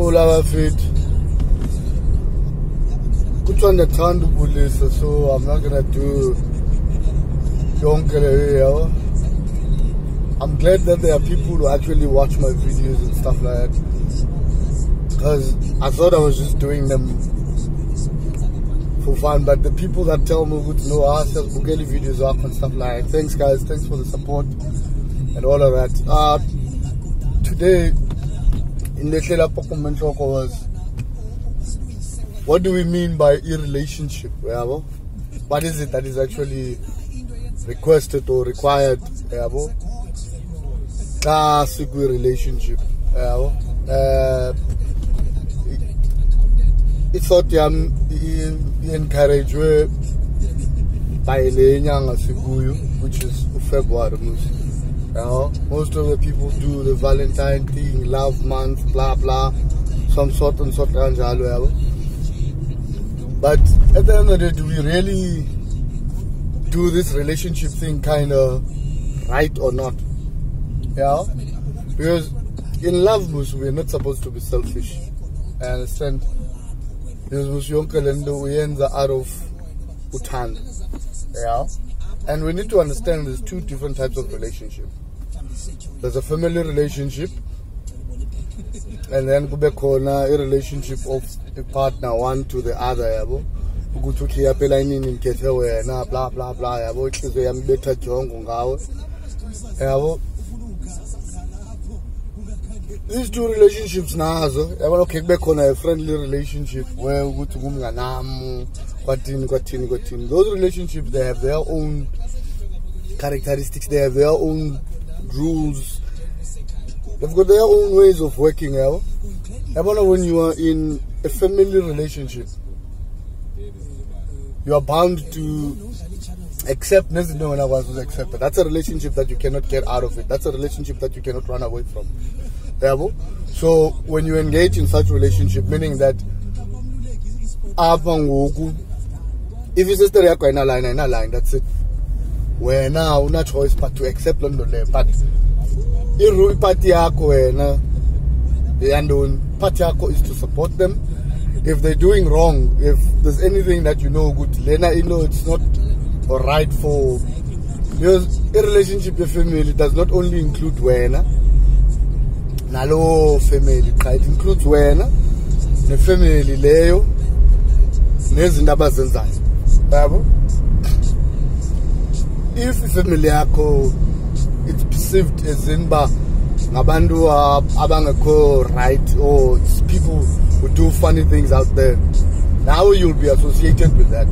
all our feet. Which one the turn to police, so I'm not gonna do yonke. I'm glad that there are people who actually watch my videos and stuff like that. Because I thought I was just doing them for fun, but the people that tell me good to know how to Bugeli videos up and stuff like that. Thanks guys, thanks for the support and all of that. Today in the Shela Pokemon talk was, what do we mean by a relationship? What is it that is actually requested or required? Classic relationship. It's what you encourage by which is February. Most of the people do the Valentine thing, love month, blah blah, some sort and sort of. But at the end of the day, do we really do this relationship thing kind of right or not? Because in love, we're not supposed to be selfish. I understand. Because we end out of utan. And we need to understand there's two different types of relationship. There's a family relationship, and then a relationship of a partner one to the other. Blah blah blah. These two relationships now, okay, back on a friendly relationship where those relationships, they have their own characteristics, they have their own rules, they've got their own ways of working out. When you are in a family relationship, you are bound to accept. That's a relationship that you cannot get out of it. That's a relationship that you cannot run away from. So when you engage in such relationship, meaning that if it's just a line, that's it. We're now not choice but to accept London. But if party is to support them. If they're doing wrong, if there's anything that you know good, it's not alright for, because a relationship with family does not only include nalo family, it includes the family leyo nezinto abazenzayo. If family yakho it's perceived as inba ngabantu abangekho right, or it's people who do funny things out there, now you'll be associated with that.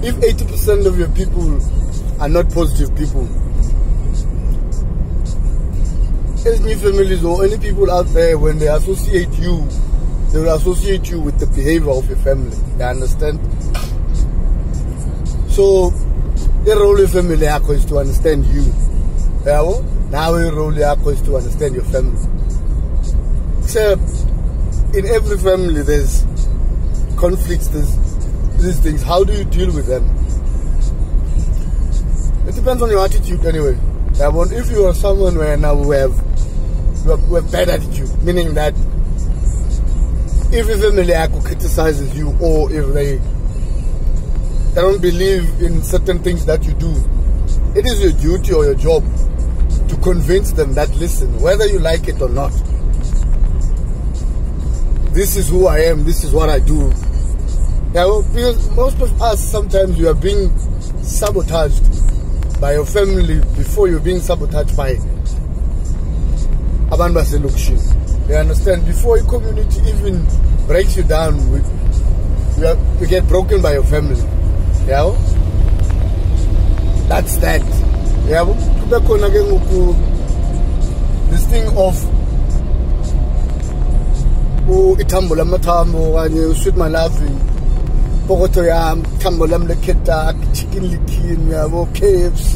If 80% of your people are not positive people, any families or any people out there, when they associate you, they will associate you with the behavior of your family. You understand? So the role of family is to understand you. Now the role is to understand your family. Except in every family there's conflicts, there's these things. How do you deal with them? It depends on your attitude anyway. If you are someone where now we have bad attitude, meaning that if your family criticizes you, or if they don't believe in certain things that you do, it is your duty or your job to convince them that, listen, whether you like it or not, this is who I am, this is what I do. Because most of us, sometimes we are being sabotaged by your family before you're being sabotaged by abantu baselokishini. You understand? Before your community even breaks you down, you get broken by your family. That's that. This thing of itambo lamathambo kanye usweet my loving pokoto yam thambo lam leketa chicken likin yabo KFC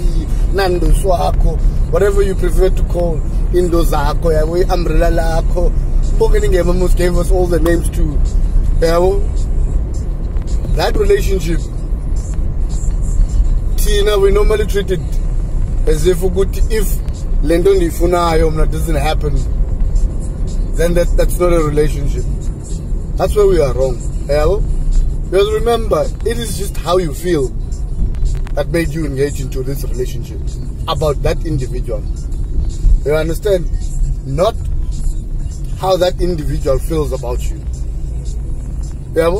Nando's wakho, whatever you prefer to call indoors zakho yabo umbrella lakho. Pokening almost gave us all the names too. That relationship, Tina, we normally treat it as if lento ndiyifunayo mna doesn't happen, then that's not a relationship. That's where we are wrong. Yeah? Because remember, it is just how you feel that made you engage into this relationship about that individual. You understand? Not how that individual feels about you. Yeah?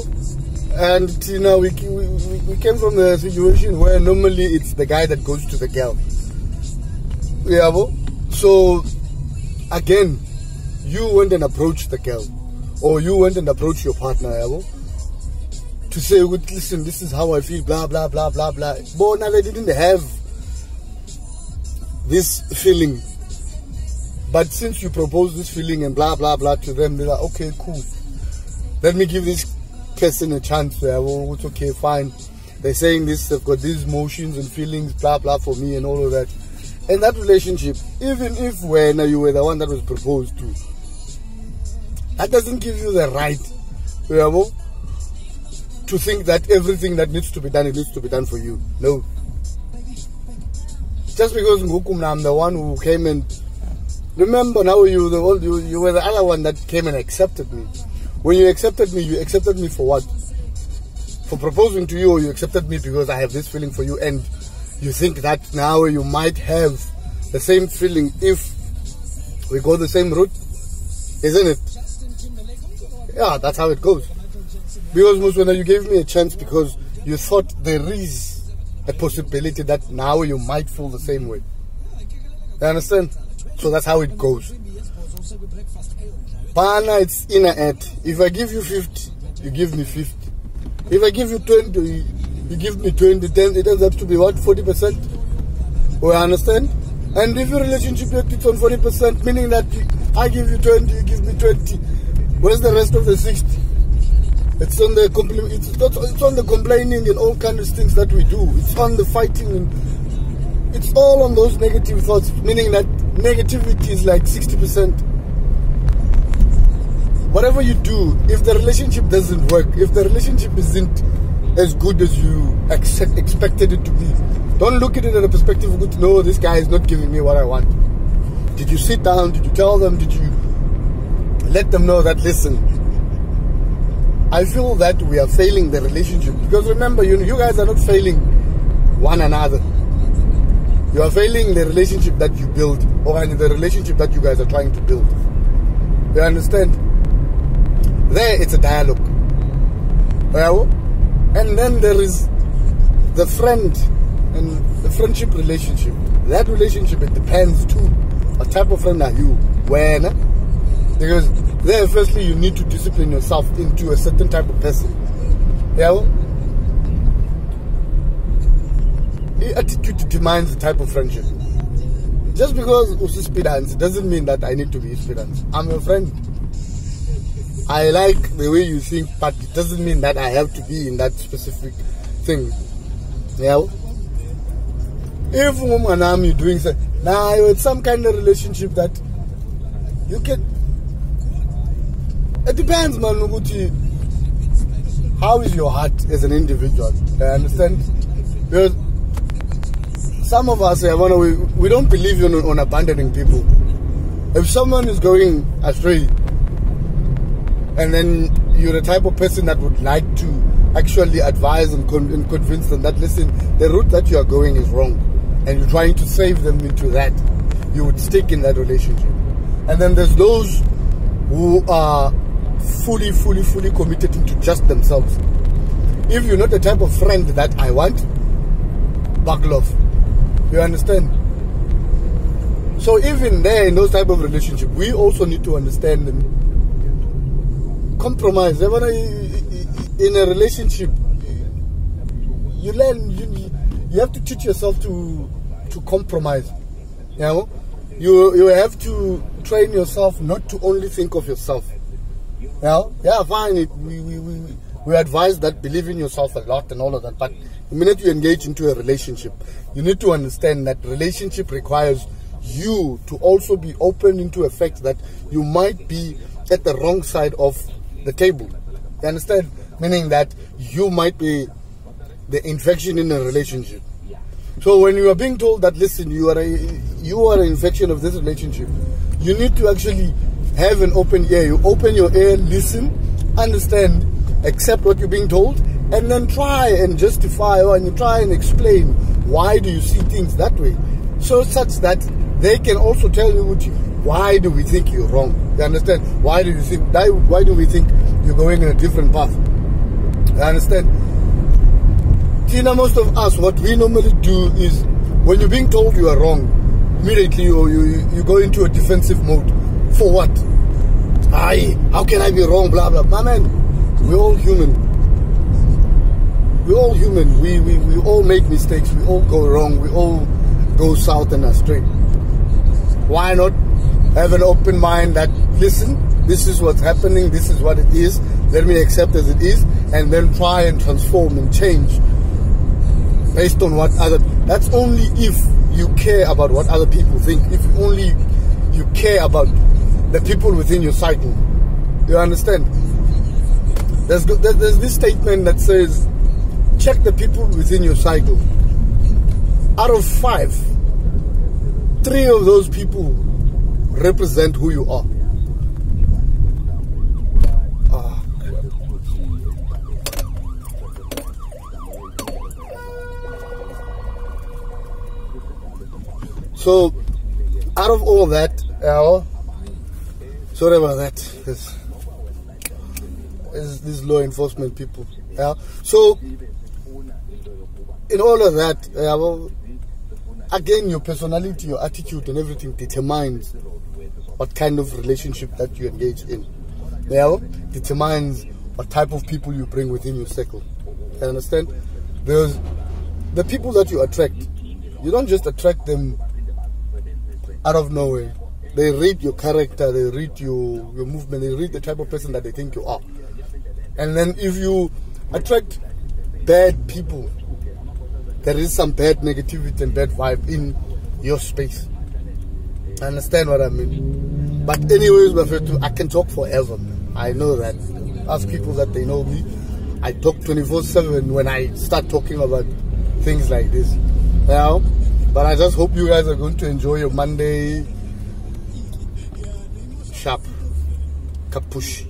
And you know, we came from a situation where normally it's the guy that goes to the girl. Yeah, so again, you went and approached the girl, or you went and approached your partner, yeah, to say, listen, this is how I feel, blah blah blah blah blah. But now they didn't have this feeling, but since you proposed this feeling and blah blah blah to them, they're like, okay, cool, let me give this person a chance. Yeah, well, it's okay, fine. They're saying this, they've got these emotions and feelings, blah blah, for me and all of that. And that relationship, even if when you were the one that was proposed to, that doesn't give you the right, you know, to think that everything that needs to be done, it needs to be done for you. No. Just because I'm the one who came and, remember now, you were the other one that came and accepted me. When you accepted me for what? For proposing to you, or you accepted me because I have this feeling for you, and you think that now you might have the same feeling if we go the same route, isn't it? Yeah, that's how it goes. Because Muswena, you gave me a chance because you thought there is a possibility that now you might feel the same way. You understand? So that's how it goes. Bana, it's in a ad. If I give you 50, you give me 50. If I give you 20, you give me 20. Then it ends up to be what? 40%? We understand? And if your relationship is on 40%, meaning that I give you 20, you give me 20. Where's the rest of the 60? It's on the complaining and all kinds of things that we do. It's on the fighting, and it's all on those negative thoughts, meaning that negativity is like 60%. Whatever you do, if the relationship doesn't work, if the relationship isn't as good as you expected it to be, don't look at it at a perspective of, no, this guy is not giving me what I want. Did you sit down? Did you tell them? Did you let them know that, listen, I feel that we are failing the relationship? Because remember, you guys are not failing one another. You are failing the relationship that you build, or the relationship that you guys are trying to build. You understand? There, it's a dialogue. Well, and then there is the friend and the friendship relationship. That relationship, it depends too. What type of friend are you? When? Because there, firstly, you need to discipline yourself into a certain type of person. Yeah. The attitude determines the type of friendship. Just because usispidance doesn't mean that I need to be ispidance. I'm your friend. I like the way you think, but it doesn't mean that I have to be in that specific thing. Yeah. If you're doing so, now it's some kind of relationship that you can. It depends, man. How is your heart as an individual? I understand. Because some of us, we don't believe on abandoning people. If someone is going astray, and then you're the type of person that would like to actually advise and convince them that, listen, the route that you are going is wrong, and you're trying to save them into that, you would stick in that relationship. And then there's those who are fully committed into just themselves. If you're not the type of friend that I want, buckle off. You understand? So even there, in those type of relationship, we also need to understand and compromise. In a relationship, you learn, you have to teach yourself to compromise. You know, you have to train yourself not to only think of yourself. You know, yeah, fine. We advise that, believe in yourself a lot and all of that. But the minute you engage into a relationship, you need to understand that relationship requires you to also be open into a fact that you might be at the wrong side of the table. You understand? Meaning that you might be the infection in a relationship. So when you are being told that, listen, you are an infection of this relationship, you need to actually have an open ear. You open your ear, listen, understand, accept what you're being told, and then try and justify, or and you try and explain why do you see things that way, so such that they can also tell you why do we think you're wrong. You understand? Why do you think that? Why do we think you're going in a different path? You understand? Tina, most of us, what we normally do is when you're being told you are wrong, immediately you go into a defensive mode. For what? How can I be wrong? Blah blah. My man, we're all human. We're all human. We all make mistakes. We all go wrong. We all go south and astray. Why not have an open mind that, listen, this is what's happening, this is what it is, let me accept as it is, and then try and transform and change based on what other... That's only if you care about what other people think, if only you care about the people within your cycle. You understand? There's this statement that says, check the people within your cycle. Out of 5, 3 of those people represent who you are. So, out of all that, sorry about that. These law enforcement people. So, in all of that, again, your personality, your attitude, and everything determines what kind of relationship that you engage in. Determines what type of people you bring within your circle. You understand? Because the people that you attract, you don't just attract them out of nowhere. They read your character, they read your movement, they read the type of person that they think you are. And then if you attract bad people, there is some bad negativity and bad vibe in your space. Understand what I mean? But anyways, I can talk forever, man. I know that. Ask people that they know me. I talk 24/7 when I start talking about things like this. But I just hope you guys are going to enjoy your Monday sharp. Kapush.